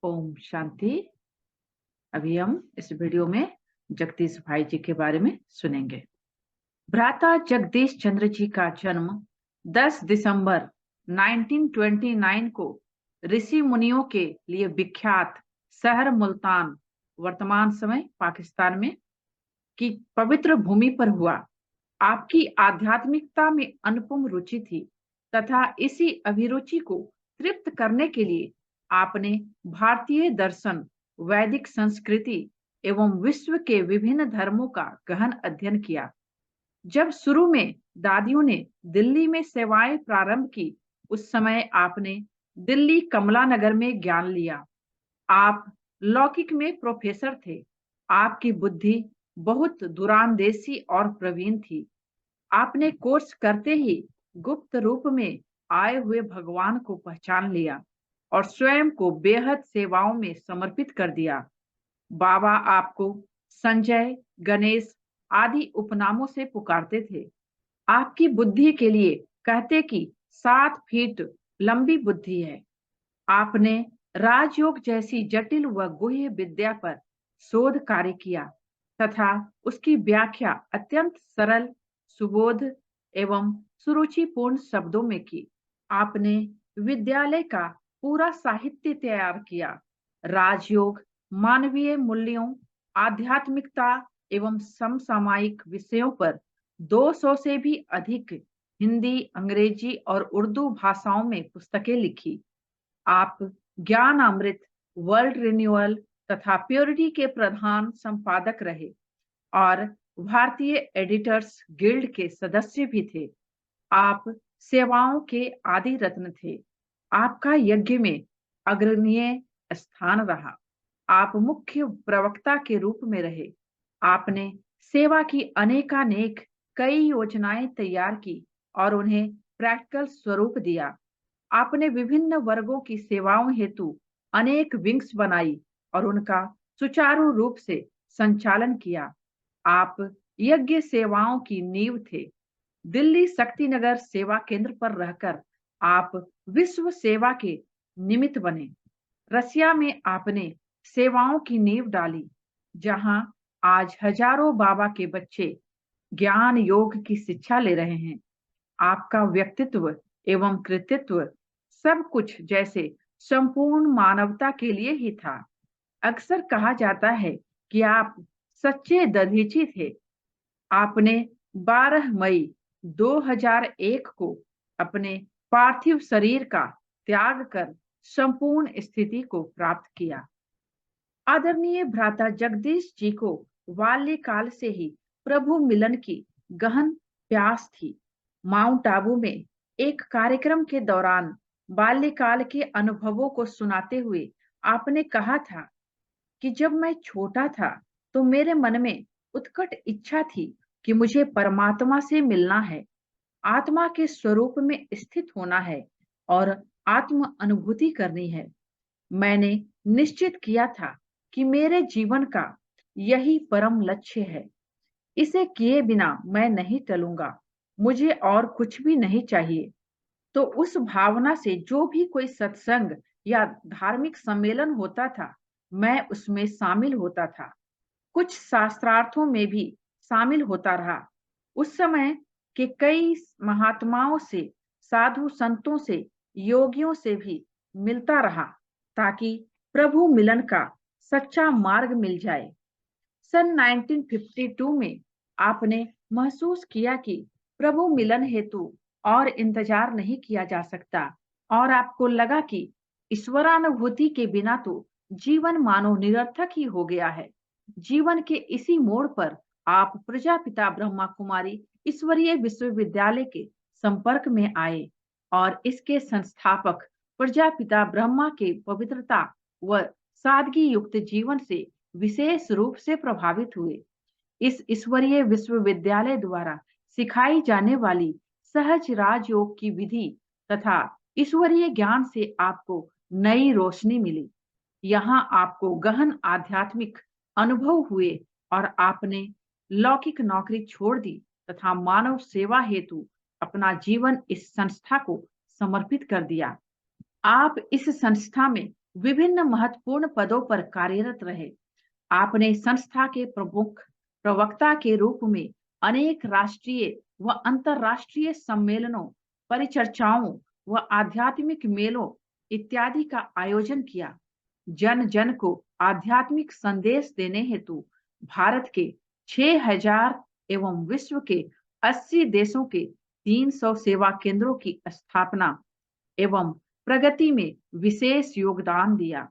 ओम शांति। अभी हम इस वीडियो में जगदीश भाई जी के बारे में सुनेंगे। भ्राता जगदीश चंद्र जी का जन्म 10 दिसंबर 1929 को ऋषि मुनियों के लिए विख्यात शहर मुल्तान, वर्तमान समय पाकिस्तान में, की पवित्र भूमि पर हुआ। आपकी आध्यात्मिकता में अनुपम रुचि थी तथा इसी अभिरुचि को तृप्त करने के लिए आपने भारतीय दर्शन, वैदिक संस्कृति एवं विश्व के विभिन्न धर्मों का गहन अध्ययन किया। जब शुरू में दादियों ने दिल्ली में सेवाएं प्रारंभ की, उस समय आपने दिल्ली कमला नगर में ज्ञान लिया। आप लौकिक में प्रोफेसर थे। आपकी बुद्धि बहुत दूरांदेशी और प्रवीण थी। आपने कोर्स करते ही गुप्त रूप में आए हुए भगवान को पहचान लिया और स्वयं को बेहद सेवाओं में समर्पित कर दिया। बाबा आपको संजय, गणेश आदि उपनामों से पुकारते थे। आपकी बुद्धि के लिए कहते कि 7 फीट लंबी बुद्धि है। आपने राजयोग जैसी जटिल व गुह्य विद्या पर शोध कार्य किया तथा उसकी व्याख्या अत्यंत सरल, सुबोध एवं सुरुचिपूर्ण शब्दों में की। आपने विद्यालय का पूरा साहित्य तैयार किया। राजयोग, मानवीय मूल्यों, आध्यात्मिकता एवं समसामयिक विषयों पर 200 से भी अधिक हिंदी, अंग्रेजी और उर्दू भाषाओं में पुस्तकें लिखी। आप ज्ञान अमृत, वर्ल्ड रिन्यूअल तथा प्योरिटी के प्रधान संपादक रहे और भारतीय एडिटर्स गिल्ड के सदस्य भी थे। आप सेवाओं के आदि रत्न थे। आपका यज्ञ में अग्रणीय स्थान रहा। आप मुख्य प्रवक्ता के रूप में रहे। आपने सेवा की अनेकानेक कई योजनाएं तैयार की और उन्हें प्रैक्टिकल स्वरूप दिया। आपने विभिन्न वर्गों की सेवाओं हेतु अनेक विंग्स बनाई और उनका सुचारू रूप से संचालन किया। आप यज्ञ सेवाओं की नींव थे। दिल्ली शक्तिनगर सेवा केंद्र पर रहकर आप विश्व सेवा के निमित्त बने। रसिया में आपने सेवाओं की नींव डाली, जहां आज हजारों बाबा के बच्चे ज्ञान योग की शिक्षा ले रहे हैं। आपका व्यक्तित्व एवं कृतित्व सब कुछ जैसे संपूर्ण मानवता के लिए ही था। अक्सर कहा जाता है कि आप सच्चे दधीची थे। आपने 12 मई 2001 को अपने पार्थिव शरीर का त्याग कर संपूर्ण स्थिति को प्राप्त किया। आदरणीय भ्राता जगदीश जी को बाल्यकाल से ही प्रभु मिलन की गहन प्यास थी। माउंट आबू में एक कार्यक्रम के दौरान बाल्यकाल के अनुभवों को सुनाते हुए आपने कहा था कि जब मैं छोटा था तो मेरे मन में उत्कट इच्छा थी कि मुझे परमात्मा से मिलना है, आत्मा के स्वरूप में स्थित होना है और आत्म अनुभूति करनी है। मैंने निश्चित किया था कि मेरे जीवन का यही परम लक्ष्य है। इसे किए बिना मैं नहीं टलूंगा। मुझे और कुछ भी नहीं चाहिए। तो उस भावना से जो भी कोई सत्संग या धार्मिक सम्मेलन होता था, मैं उसमें शामिल होता था। कुछ शास्त्रार्थों में भी शामिल होता रहा। उस समय के कई महात्माओं से, साधु संतों से, योगियों से भी मिलता रहा ताकि प्रभु मिलन का सच्चा मार्ग मिल जाए। सन 1952 में आपने महसूस किया कि प्रभु मिलन हेतु और इंतजार नहीं किया जा सकता और आपको लगा कि ईश्वरानुभूति के बिना तो जीवन मानो निरर्थक ही हो गया है। जीवन के इसी मोड़ पर आप प्रजापिता ब्रह्मा कुमारी ईश्वरीय विश्वविद्यालय के संपर्क में आए और इसके संस्थापक प्रजापिता ब्रह्मा के पवित्रता व सादगी युक्त जीवन से विशेष रूप से प्रभावित हुए। इस ईश्वरीय विश्वविद्यालय द्वारा सिखाई जाने वाली सहज राजयोग की विधि तथा ईश्वरीय ज्ञान से आपको नई रोशनी मिली। यहाँ आपको गहन आध्यात्मिक अनुभव हुए और आपने लौकिक नौकरी छोड़ दी तथा मानव सेवा हेतु अपना जीवन इस संस्था को समर्पित कर दिया। आप इस संस्था में विभिन्न महत्वपूर्ण पदों पर कार्यरत रहे। आपने संस्था के प्रमुख प्रवक्ता के रूप में अनेक राष्ट्रीय व अंतर्राष्ट्रीय सम्मेलनों, परिचर्चाओं व आध्यात्मिक मेलों इत्यादि का आयोजन किया। जन जन को आध्यात्मिक संदेश देने हेतु भारत के 6,000 एवं विश्व के 80 देशों के 300 सेवा केंद्रों की स्थापना एवं प्रगति में विशेष योगदान दिया।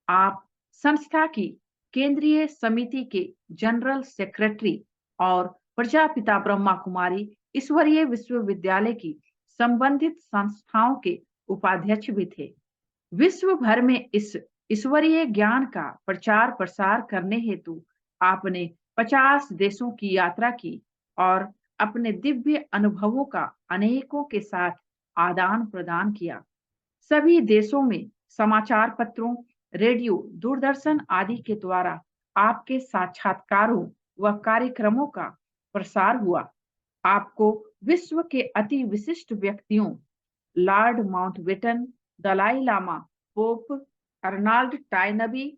आप संस्था की केंद्रीय समिति के जनरल सेक्रेटरी और प्रजापिता ब्रह्मा कुमारी ईश्वरीय विश्वविद्यालय की संबंधित संस्थाओं के उपाध्यक्ष भी थे। विश्व भर में इस ईश्वरीय ज्ञान का प्रचार प्रसार करने हेतु आपने 50 देशों की यात्रा की और अपने दिव्य अनुभवों का अनेकों के साथ आदान प्रदान किया। सभी देशों में समाचार पत्रों, रेडियो, दूरदर्शन आदि के द्वारा आपके साक्षात्कारों व कार्यक्रमों का प्रसार हुआ। आपको विश्व के अति विशिष्ट व्यक्तियों Lord Mountbatten, Dalai Lama, Pope Arnold Toynbee,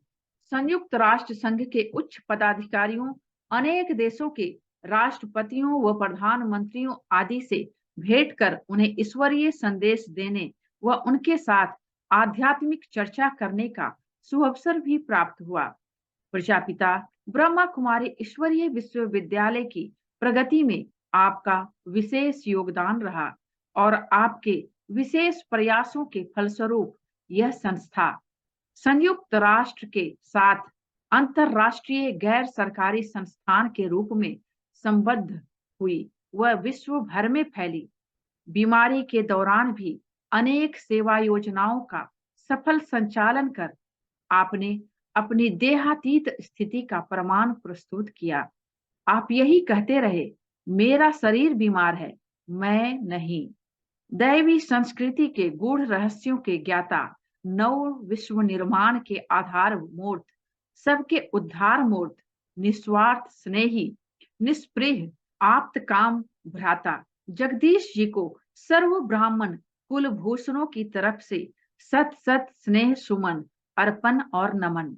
संयुक्त राष्ट्र संघ के उच्च पदाधिकारियों, अनेक देशों के राष्ट्रपतियों व प्रधानमंत्रियों आदि से भेंट कर उन्हें ईश्वरीय संदेश देने व उनके साथ आध्यात्मिक चर्चा करने का सुअवसर भी प्राप्त हुआ। प्रजापिता ब्रह्मा कुमारी ईश्वरीय विश्वविद्यालय की प्रगति में आपका विशेष योगदान रहा और आपके विशेष प्रयासों के फलस्वरूप यह संस्था संयुक्त राष्ट्र के साथ अंतरराष्ट्रीय गैर सरकारी संस्थान के रूप में संबद्ध हुई व विश्व भर में फैली। बीमारी के दौरान भी अनेक सेवा योजनाओं का सफल संचालन कर आपने अपनी देहातीत स्थिति का प्रमाण प्रस्तुत किया। आप यही कहते रहे, मेरा शरीर बीमार है, मैं नहीं। दैवी संस्कृति के गूढ़ रहस्यों के ज्ञाता, नव विश्व निर्माण के आधार मूर्त, सबके उद्धार मूर्त, निस्वार्थ स्नेही, निष्पृह, आप्त काम भ्राता जगदीश जी को सर्व ब्राह्मण कुलभूषणों की तरफ से सत सत स्नेह सुमन अर्पण और नमन।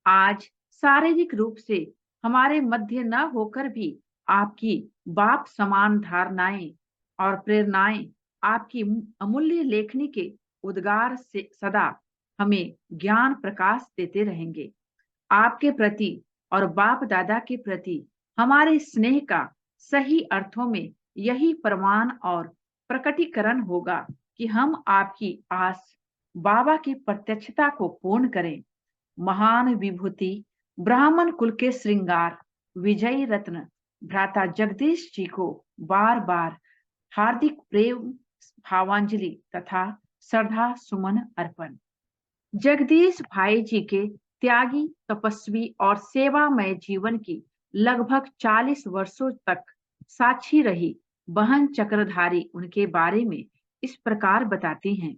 आज शारीरिक रूप से हमारे मध्य न होकर भी आपकी बाप समान धारणाएं और प्रेरणाएं, आपकी अमूल्य लेखनी के उद्गार से सदा हमें ज्ञान प्रकाश देते रहेंगे। आपके प्रति और बाप दादा के प्रति हमारे स्नेह का सही अर्थों में यही प्रमाण और प्रकटीकरण होगा कि हम आपकी आस बाबा की प्रत्यक्षता को पूर्ण करें। महान विभूति ब्राह्मण कुल के श्रृंगार विजयी रत्न भ्राता जगदीश जी को बार बार हार्दिक प्रेम भावांजलि तथा श्रद्धा सुमन अर्पण। जगदीश भाई जी के त्यागी, तपस्वी और सेवामय जीवन की लगभग 40 वर्षों तक साक्षी रही बहन चक्रधारी उनके बारे में इस प्रकार बताती हैं।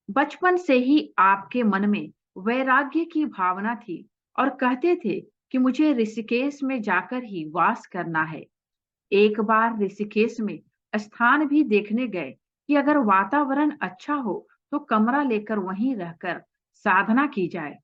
बचपन से ही आपके मन में वैराग्य की भावना थी और कहते थे कि मुझे ऋषिकेश में जाकर ही वास करना है। एक बार ऋषिकेश में स्थान भी देखने गए कि अगर वातावरण अच्छा हो तो कमरा लेकर वहीं रहकर साधना की जाए।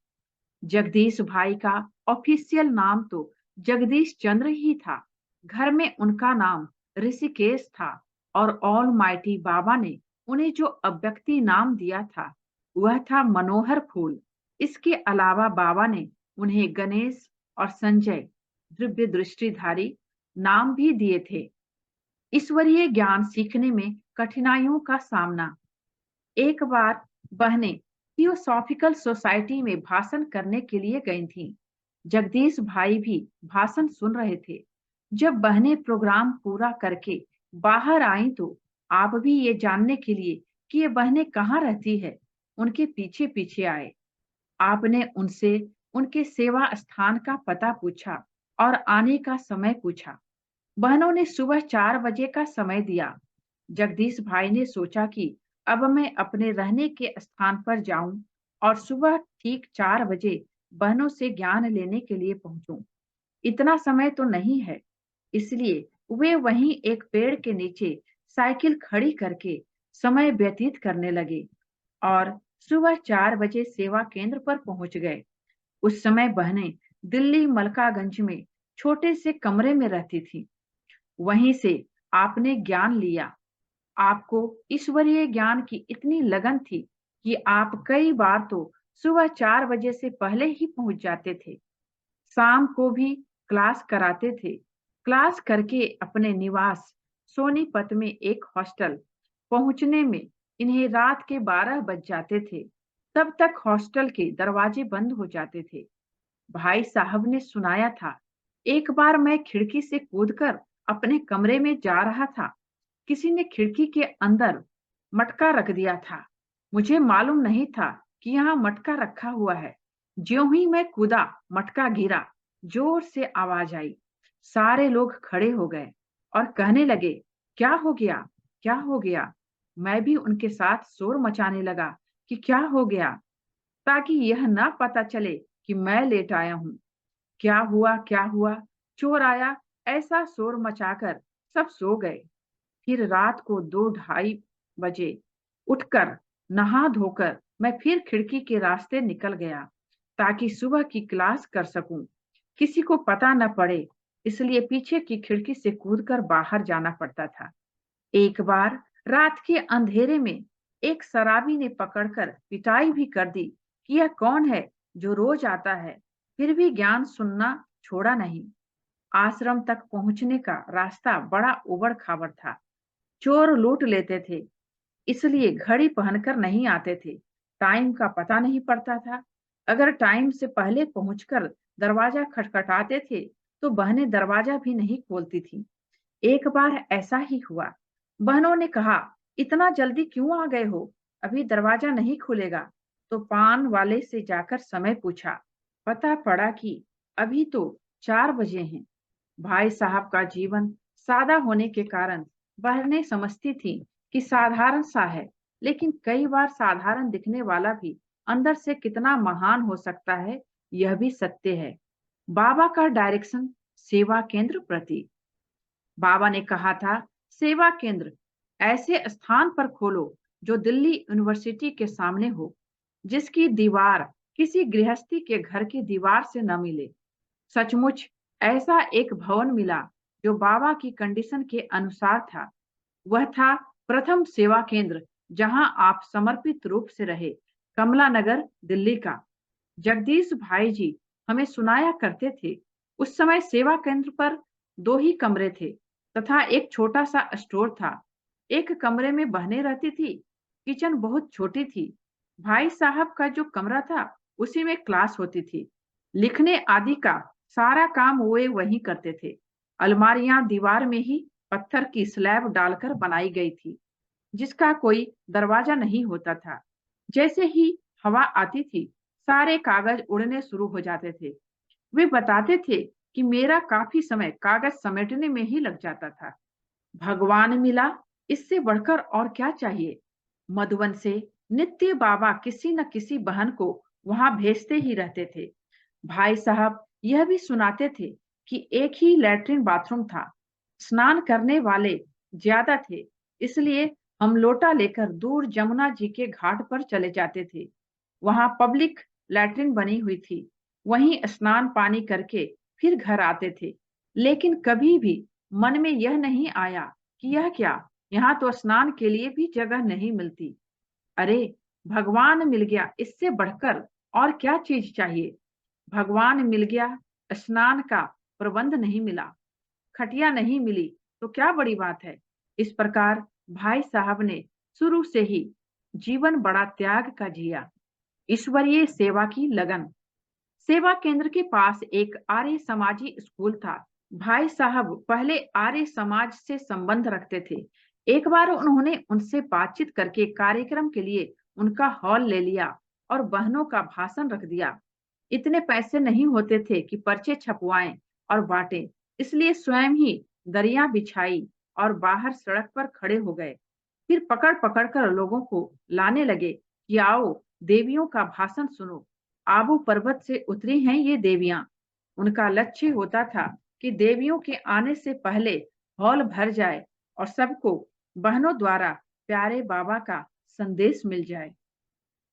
जगदीश भाई का ऑफिशियल नाम तो जगदीश चंद्र ही था। घर में उनका नाम ऋषिकेश था और ऑल माइटी बाबा ने उन्हें जो अव्यक्ति नाम दिया था वह था मनोहर फूल। इसके अलावा बाबा ने उन्हें गणेश और संजय दिव्य दृष्टिधारी नाम भी दिए थे। ईश्वरीय ज्ञान सीखने में कठिनाइयों का सामना। एक बार बहनें थियोसॉफिकल सोसाइटी में भाषण करने के लिए गई थीं। जगदीश भाई भी भाषण सुन रहे थे। जब बहनें प्रोग्राम पूरा करके बाहर आईं तो आप भी ये जानने के लिए कि ये बहनें कहाँ रहती है, उनके पीछे पीछे आए। आपने उनसे उनके सेवा स्थान का पता पूछा और आने का समय पूछा। बहनों ने सुबह 4 बजे का समय दिया। जगदीश भाई ने सोचा कि अब मैं अपने रहने के स्थान पर जाऊं और सुबह ठीक 4 बजे बहनों से ज्ञान लेने के लिए पहुंचूं। इतना समय तो नहीं है, इसलिए वे वहीं एक पेड़ के नीचे साइकिल खड़ी करके समय व्यतीत करने लगे और सुबह 4 बजे सेवा केंद्र पर पहुंच गए। उस समय बहनें दिल्ली मलकागंज में छोटे से कमरे में रहती थी। वहीं से आपने ज्ञान लिया। आपको ईश्वरीय ज्ञान की इतनी लगन थी कि आप कई बार तो सुबह 4 बजे से पहले ही पहुंच जाते थे। शाम को भी क्लास कराते थे। क्लास करके अपने निवास सोनीपत में एक हॉस्टल पहुंचने में इन्हें रात के 12 बज जाते थे। तब तक हॉस्टल के दरवाजे बंद हो जाते थे। भाई साहब ने सुनाया था, एक बार मैं खिड़की से कूदकर अपने कमरे में जा रहा था। किसी ने खिड़की के अंदर मटका रख दिया था। मुझे मालूम नहीं था कि यहाँ मटका रखा हुआ है। ज्यों ही मैं कूदा, मटका गिरा। जोर से आवाज आई। सारे लोग खड़े हो गए और कहने लगे, क्या हो गया, क्या हो गया। मैं भी उनके साथ शोर मचाने लगा कि क्या हो गया, ताकि यह ना पता चले कि मैं लेट आया हूँ। क्या हुआ, क्या हुआ, चोर आया, ऐसा शोर मचाकर सब सो गए। फिर रात को 2-2:30 बजे उठकर नहा धोकर मैं फिर खिड़की के रास्ते निकल गया, ताकि सुबह की क्लास कर सकूं। किसी को पता न पड़े, इसलिए पीछे की खिड़की से कूदकर बाहर जाना पड़ता था। एक बार रात के अंधेरे में एक शराबी ने पकड़कर पिटाई भी कर दी कि यह कौन है जो रोज आता है, फिर भी ज्ञान सुनना छोड़ा नहीं। आश्रम तक पहुंचने का रास्ता बड़ा उबड़-खाबड़ था। चोर लूट लेते थे, इसलिए घड़ी पहनकर नहीं आते थे। टाइम का पता नहीं पड़ता था। अगर टाइम से पहले पहुंचकर दरवाजा खटखटाते थे, तो बहनें दरवाजा भी नहीं खोलती थी। एक बार ऐसा ही हुआ। बहनों ने कहा, इतना जल्दी क्यों आ गए हो? अभी दरवाजा नहीं खुलेगा। तो पान वाले से जाकर समय पूछा। पता पड़ा कि अभी तो 4 बजे हैं। भाई साहब का जीवन सादा होने के कारण बहनें समझती थी कि साधारण सा है, लेकिन कई बार साधारण दिखने वाला भी अंदर से कितना महान हो सकता है, यह भी सत्य है। बाबा का डायरेक्शन सेवा केंद्र प्रति। बाबा ने कहा था, सेवा केंद्र ऐसे स्थान पर खोलो जो दिल्ली यूनिवर्सिटी के सामने हो, जिसकी दीवार किसी गृहस्थी के घर की दीवार से न मिले। सचमुच ऐसा एक भवन मिला जो बाबा की कंडीशन के अनुसार था। वह था प्रथम सेवा केंद्र, जहां आप समर्पित रूप से रहे, कमला नगर, दिल्ली का। जगदीश भाई जी हमें सुनाया करते थे, उस समय सेवा केंद्र पर 2 ही कमरे थे तथा एक छोटा सा स्टोर था। एक कमरे में बहनें रहती थी। किचन बहुत छोटी थी। भाई साहब का जो कमरा था, उसी में क्लास होती थी। लिखने आदि का सारा काम वे वही करते थे। अलमारियां दीवार में ही पत्थर की स्लैब डालकर बनाई गई थी, जिसका कोई दरवाजा नहीं होता था। जैसे ही हवा आती थी, सारे कागज उड़ने शुरू हो जाते थे। वे बताते थे कि मेरा काफी समय कागज समेटने में ही लग जाता था। भगवान मिला, इससे बढ़कर और क्या चाहिए। मधुबन से नित्य बाबा किसी न किसी बहन को वहां भेजते ही रहते थे। भाई साहब यह भी सुनाते थे कि एक ही लैट्रिन बाथरूम था। स्नान करने वाले ज्यादा थे, इसलिए हम लोटा लेकर दूर जमुना जी के घाट पर चले जाते थे। वहां पब्लिक लैट्रिन बनी हुई थी। वहीं स्नान पानी करके फिर घर आते थे। लेकिन कभी भी मन में यह नहीं आया कि यह क्या, यहाँ तो स्नान के लिए भी जगह नहीं मिलती। अरे, भगवान मिल गया, इससे बढ़कर और क्या चीज चाहिए। भगवान मिल गया, स्नान का प्रबंध नहीं मिला, खटिया नहीं मिली, तो क्या बड़ी बात है। इस प्रकार भाई साहब ने शुरू से ही जीवन बड़ा त्याग का जिया। ईश्वरीय सेवा की लगन। सेवा केंद्र के पास एक आर्य समाजी स्कूल था। भाई साहब पहले आर्य समाज से संबंध रखते थे। एक बार उन्होंने उनसे बातचीत करके कार्यक्रम के लिए उनका हॉल ले लिया और बहनों का भाषण रख दिया। इतने पैसे नहीं होते थे कि पर्चे छपवाएं और बांटें, इसलिए स्वयं ही दरिया बिछाई और बाहर सड़क पर खड़े हो गए। फिर पकड़ पकड़ कर लोगों को लाने लगे कि आओ, देवियों का भाषण सुनो। आबू पर्वत से उतरी हैं ये देवियां। उनका लक्ष्य होता था कि देवियों के आने से पहले हॉल भर जाए और सबको बहनों द्वारा प्यारे बाबा का संदेश मिल जाए।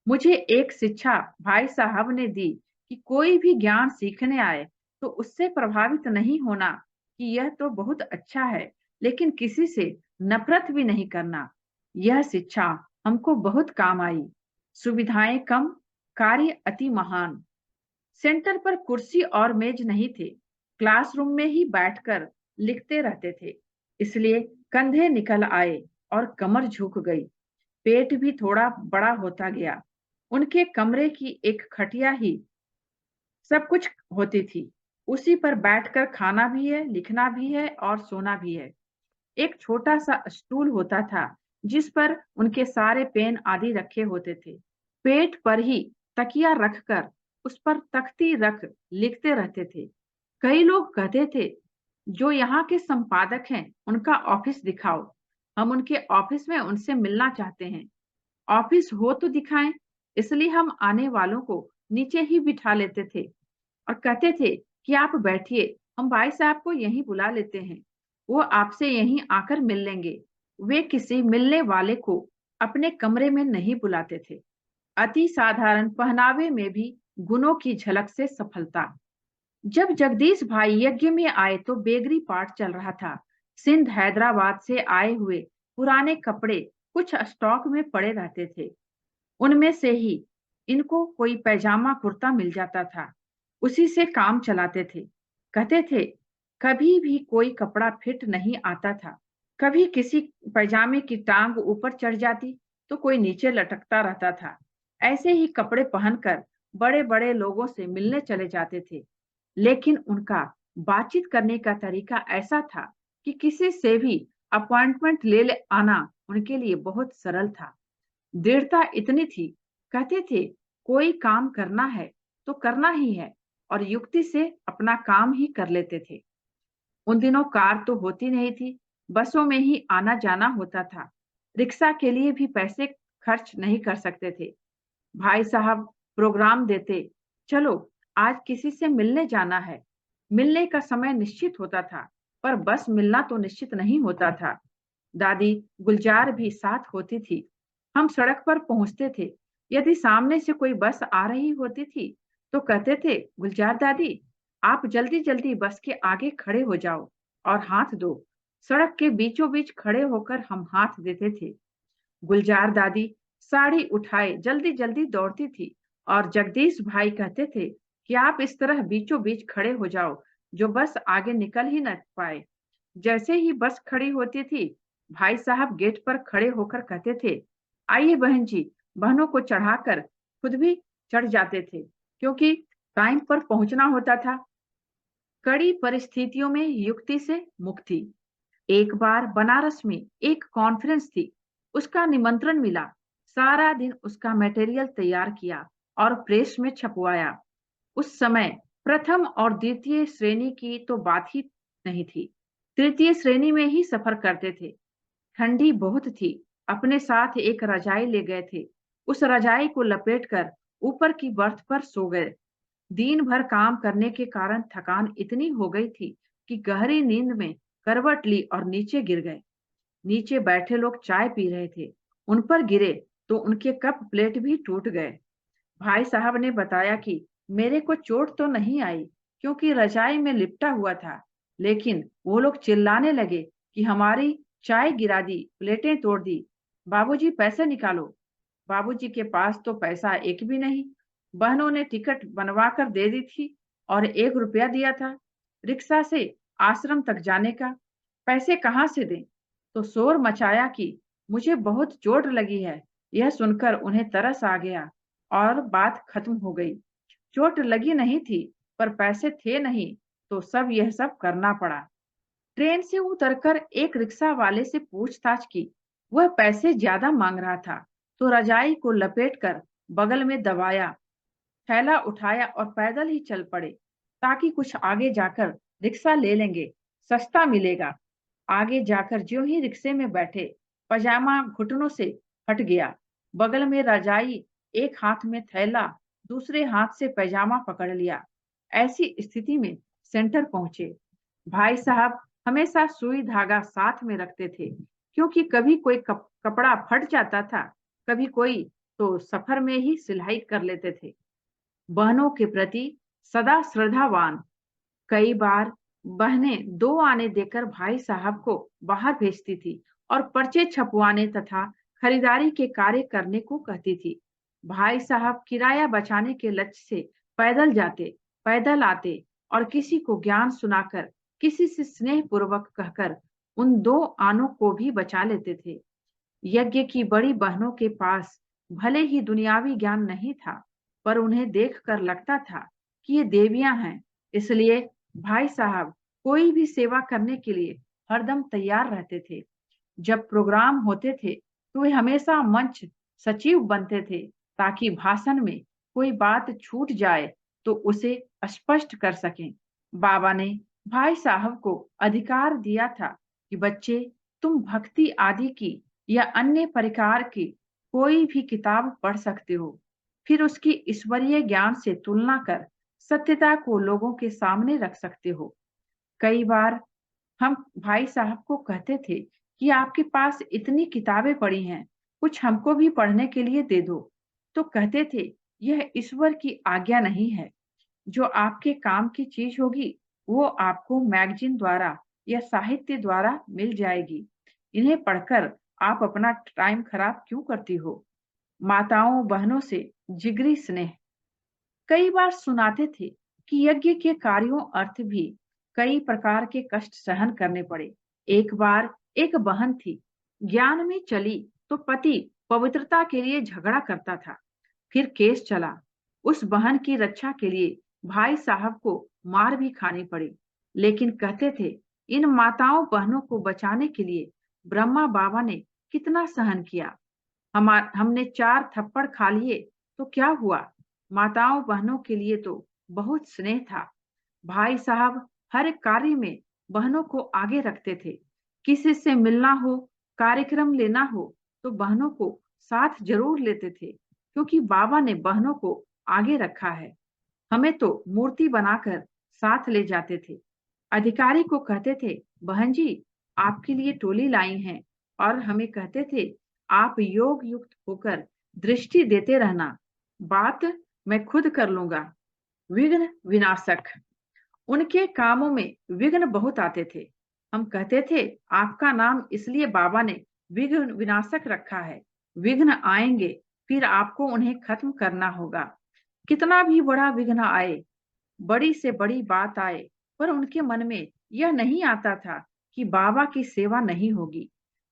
मुझे एक शिक्षा भाई साहब ने दी कि कोई भी ज्ञान सीखने आए तो उससे प्रभावित नहीं होना कि यह तो बहुत अच्छा है, लेकिन किसी से नफरत भी नहीं करना। यह शिक्षा हमको बहुत काम आई। सुविधाएं कम, कार्य अति महान। सेंटर पर कुर्सी और मेज नहीं थे, क्लासरूम में ही बैठकर लिखते रहते थे। इसलिए कंधे निकल आए और कमर झुक गई। पेट भी थोड़ा बड़ा होता गया। उनके कमरे की एक खटिया ही सब कुछ होती थी। उसी पर बैठकर खाना भी है, लिखना भी है और सोना भी है। एक छोटा सा स्टूल होता था जिस पर उनके सारे पेन आदि रखे होते थे। पेट पर ही तकिया रखकर उस पर तख्ती रख लिखते रहते थे। कई लोग कहते थे, जो यहाँ के संपादक हैं उनका ऑफिस दिखाओ, हम उनके ऑफिस में उनसे मिलना चाहते हैं। ऑफिस हो तो दिखाएं। इसलिए हम आने वालों को नीचे ही बिठा लेते थे और कहते थे कि आप बैठिए, हम भाई साहब को यहीं बुला लेते हैं, वो आपसे यहीं आकर मिल लेंगे। वे किसी मिलने वाले को अपने कमरे में नहीं बुलाते थे। अति साधारण पहनावे में भी गुणों की झलक से सफलता। जब जगदीश भाई यज्ञ में आए तो बेगरी पाठ चल रहा था। सिंध हैदराबाद से आए हुए पुराने कपड़े कुछ स्टॉक में पड़े रहते थे। उनमें से ही इनको कोई पैजामा कुर्ता मिल जाता था। उसी से काम चलाते थे। कहते थे, कभी भी कोई कपड़ा फिट नहीं आता था। कभी किसी पैजामे की टांग ऊपर चढ़ जाती तो कोई नीचे लटकता रहता था। ऐसे ही कपड़े पहनकर बड़े बड़े लोगों से मिलने चले जाते थे। लेकिन उनका बातचीत करने का तरीका ऐसा था कि किसी से भी अपॉइंटमेंट आना उनके लिए बहुत सरल था। दृढ़ता इतनी थी, कहते थे कोई काम करना है तो करना ही है, और युक्ति से अपना काम ही कर लेते थे। उन दिनों कार तो होती नहीं थी, बसों में ही आना जाना होता था। रिक्शा के लिए भी पैसे खर्च नहीं कर सकते थे। भाई साहब प्रोग्राम देते, चलो आज किसी से मिलने जाना है। मिलने का समय निश्चित होता था, पर बस मिलना तो निश्चित नहीं होता था। दादी गुलजार भी साथ होती थी। हम सड़क पर पहुंचते थे। यदि सामने से कोई बस आ रही होती थी तो कहते थे, गुलजार दादी आप जल्दी जल्दी बस के आगे खड़े हो जाओ और हाथ दो। सड़क के बीचों बीच खड़े होकर हम हाथ देते थे। गुलजार दादी साड़ी उठाए जल्दी जल्दी दौड़ती थी और जगदीश भाई कहते थे कि आप इस तरह बीचों बीच खड़े हो जाओ जो बस आगे निकल ही न पाए। जैसे ही बस खड़ी होती थी, भाई साहब गेट पर खड़े होकर कहते थे, आइए बहन जी। बहनों को चढ़ाकर खुद भी चढ़ जाते थे, क्योंकि टाइम पर पहुंचना होता था। कड़ी परिस्थितियों में युक्ति से मुक्ति। एक बार बनारस में एक कॉन्फ्रेंस थी, उसका निमंत्रण मिला। सारा दिन उसका मटेरियल तैयार किया और प्रेस में छपवाया। उस समय प्रथम और द्वितीय श्रेणी की तो बात ही नहीं थी, तृतीय श्रेणी में ही सफर करते थे। ठंडी बहुत थी। अपने साथ एक रजाई ले गए थे। उस रजाई को लपेटकर ऊपर की बर्थ पर सो गए। दिन भर काम करने के कारण थकान इतनी हो गई थी कि गहरी नींद में करवट ली और नीचे गिर गए। नीचे बैठे लोग चाय पी रहे थे, उन पर गिरे तो उनके कप प्लेट भी टूट गए। भाई साहब ने बताया कि मेरे को चोट तो नहीं आई, क्योंकि रजाई में लिपटा हुआ था, लेकिन वो लोग चिल्लाने लगे कि हमारी चाय गिरा दी, प्लेटें तोड़ दी। बाबूजी पैसे निकालो। बाबूजी के पास तो पैसा एक भी नहीं। बहनों ने टिकट बनवा कर दे दी थी और 1 रुपया दिया था रिक्शा से आश्रम तक जाने का। पैसे कहाँ से दें? तो शोर मचाया कि मुझे बहुत चोट लगी है। यह सुनकर उन्हें तरस आ गया और बात खत्म हो गई। चोट लगी नहीं थी, पर पैसे थे नहीं, तो सब यह सब करना पड़ा। ट्रेन से उतरकर एक रिक्शा वाले से पूछताछ की। वह पैसे ज्यादा मांग रहा था, तो रजाई को लपेटकर बगल में दबाया, थैला उठाया और पैदल ही चल पड़े, ताकि कुछ आगे जाकर रिक्शा ले लेंगे, सस्ता मिलेगा। आगे जाकर ज्यों ही रिक्शे में बैठे, पजामा घुटनों से फट गया। बगल में रजाई, एक हाथ में थैला, दूसरे हाथ से पैजामा पकड़ लिया। ऐसी स्थिति में सेंटर पहुंचे। भाई साहब हमेशा सुई धागा साथ में रखते थे, क्योंकि कभी कोई कपड़ा फट जाता था, कभी कोई तो सफर में ही सिलाई कर लेते थे। बहनों के प्रति सदा श्रद्धावान। कई बार बहनें 2 आने देकर भाई साहब को बाहर भेजती थी और पर्चे छपवाने तथा खरीदारी के कार्य करने को कहती थी। भाई साहब किराया बचाने के लक्ष्य से पैदल जाते, पैदल आते और किसी को ज्ञान सुनाकर, किसी से स्नेह पूर्वक कहकर उन 2 आनों को भी बचा लेते थे। यज्ञ की बड़ी बहनों के पास भले ही दुनियावी ज्ञान नहीं था, पर उन्हें देखकर लगता था कि ये देवियां हैं, इसलिए भाई साहब कोई भी सेवा करने के लिए हरदम तैयार रहते थे। जब प्रोग्राम होते थे, तो वे हमेशा मंच सचिव बनते थे, ताकि भाषण में कोई बात छूट जाए तो उसे स्पष्ट कर सकें। बाबा ने भाई साहब को अधिकार दिया था कि बच्चे, तुम भक्ति आदि की या अन्य प्रकार की कोई भी किताब पढ़ सकते हो, फिर उसकी ईश्वरीय ज्ञान से तुलना कर सत्यता को लोगों के सामने रख सकते हो। कई बार हम भाई साहब को कहते थे कि आपके पास इतनी किताबें पड़ी हैं, कुछ हमको भी पढ़ने के लिए दे दो। तो कहते थे, यह ईश्वर की आज्ञा नहीं है। जो आपके काम की चीज होगी, वो आपको मैगजीन द्वारा या साहित्य द्वारा मिल जाएगी। इन्हें पढ़कर आप अपना टाइम खराब क्यों करती हो? माताओं बहनों से जिगरी स्नेह। कई बार सुनाते थे कि यज्ञ के कार्यों अर्थ भी कई प्रकार के कष्ट सहन करने पड़े। एक बार एक बहन थी, ज्ञान में चली तो पति पवित्रता के लिए झगड़ा करता था। फिर केस चला। उस बहन की रक्षा के लिए भाई साहब को मार भी खानी पड़ी, लेकिन कहते थे, इन माताओं बहनों को बचाने के लिए ब्रह्मा बाबा ने कितना सहन किया। हमने 4 थप्पड़ खा लिए तो क्या हुआ? माताओं बहनों के लिए तो बहुत स्नेह था। भाई साहब हर एक कार्य में बहनों को आगे रखते थे। किसी से मिलना हो, कार्यक्रम लेना हो, तो बहनों को साथ जरूर लेते थे, क्योंकि बाबा ने बहनों को आगे रखा है। हमें तो मूर्ति बनाकर साथ ले जाते थे। अधिकारी को कहते थे, बहन जी, आपके लिए टोली लाई हैं, और हमें कहते थे, आप योग युक्त होकर दृष्टि देते रहना, बात मैं खुद कर लूंगा। विघ्न विनाशक। उनके कामों में विघ्न बहुत आते थे। हम कहते थे, आपका नाम इसलिए बाबा ने विघ्न विनाशक रखा है। विघ्न आएंगे, फिर आपको उन्हें खत्म करना होगा। कितना भी बड़ा विघ्न आए, बड़ी से बड़ी बात आए, पर उनके मन में यह नहीं आता था कि बाबा की सेवा नहीं होगी।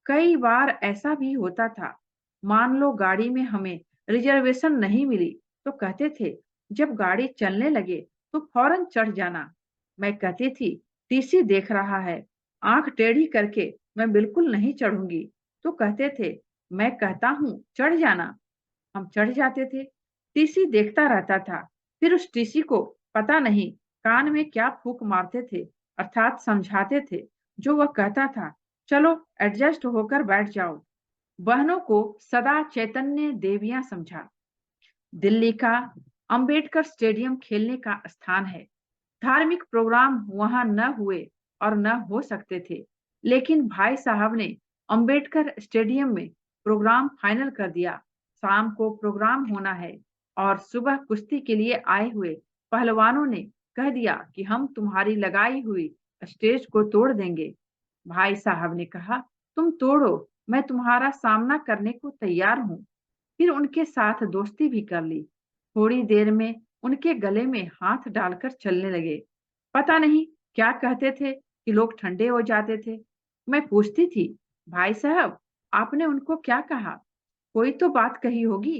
कई बार ऐसा भी होता था, मान लो गाड़ी में हमें रिजर्वेशन नहीं मिली, तो कहते थे, जब गाड़ी चलने लगे तो फौरन चढ़ जाना। मैं कहती थी, टीसी देख रहा है, आंख टेढ़ी करके मैं बिल्कुल नहीं चढ़ूंगी। तो कहते थे, मैं कहता हूँ चढ़ जाना। हम चढ़ जाते थे। टीसी देखता रहता था। फिर उस टीसी को पता नहीं कान में क्या फूंक मारते थे, अर्थात समझाते थे, जो वह कहता था, चलो एडजस्ट होकर बैठ जाओ। बहनों को सदा चैतन्य देवियां समझा। दिल्ली का अंबेडकर स्टेडियम खेलने का स्थान है। धार्मिक प्रोग्राम वहां न हुए और न हो सकते थे, लेकिन भाई साहब ने अंबेडकर स्टेडियम में प्रोग्राम फाइनल कर दिया। शाम को प्रोग्राम होना है और सुबह कुश्ती के लिए आए हुए पहलवानों ने कह दिया कि हम तुम्हारी लगाई हुई स्टेज को तोड़ देंगे। भाई साहब ने कहा, तुम तोड़ो, मैं तुम्हारा सामना करने को तैयार हूँ। फिर उनके साथ दोस्ती भी कर ली। थोड़ी देर में उनके गले में हाथ डालकर चलने लगे। पता नहीं क्या कहते थे कि लोग ठंडे हो जाते थे। मैं पूछती थी, भाई साहब, आपने उनको क्या कहा? कोई तो बात कही होगी।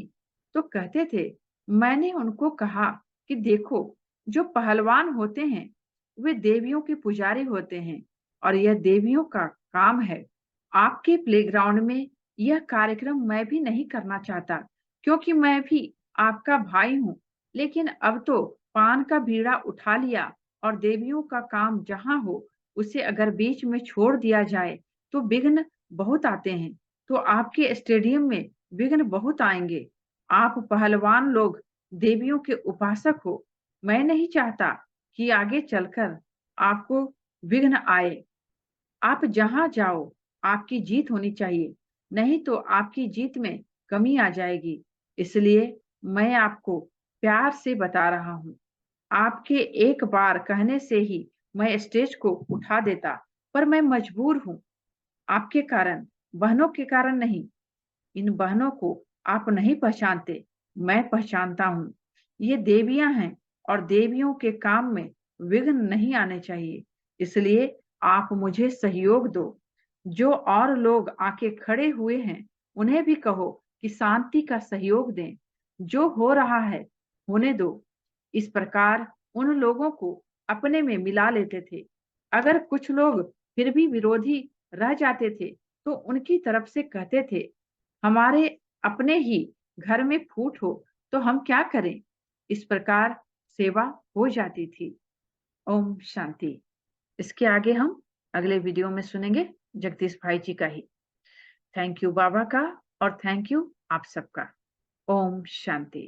तो कहते थे, मैंने उनको कहा कि देखो, जो पहलवान होते हैं वे देवियों के पुजारी होते हैं, और यह देवियों का काम है। आपके प्लेग्राउंड में यह कार्यक्रम मैं भी नहीं करना चाहता, क्योंकि मैं भी आपका भाई हूँ। लेकिन अब तो पान का बीड़ा उठा लिया, और देवियों का काम जहां हो, उसे अगर बीच में छोड़ दिया जाए तो विघ्न बहुत आते हैं। तो आपके स्टेडियम में विघ्न बहुत आएंगे। आप पहलवान लोग देवियों के उपासक हो। मैं नहीं चाहता कि आगे चलकर आपको विघ्न आए। आप जहां जाओ, आपकी जीत होनी चाहिए, नहीं तो आपकी जीत में कमी आ जाएगी। इसलिए मैं आपको प्यार से बता रहा हूँ। आपके एक बार कहने से ही मैं स्टेज को उठा देता, पर मैं मजबूर हूँ, आपके कारण, बहनों के कारण नहीं। इन बहनों को आप नहीं पहचानते, मैं पहचानता हूँ। ये देवियाँ हैं और देवियों के काम में विघ्न नहीं आने चाहिए। इसलिए आप मुझे सहयोग दो। जो और लोग आके खड़े हुए हैं, उन्हें भी कहो कि शांति का सहयोग दें। जो हो रहा है, होने दो। इस प्रकार उन लोगों को अपने में मिला लेते थे। अगर कुछ लोग फिर भी विरोधी रह जाते थे, तो उनकी तरफ से कहते थे, हमारे अपने ही घर में फूट हो तो हम क्या करें? इस प्रकार सेवा हो जाती थी। ओम शांति। इसके आगे हम अगले वीडियो में सुनेंगे जगदीश भाई जी का ही। थैंक यू बाबा का और थैंक यू आप सबका। ओम शांति।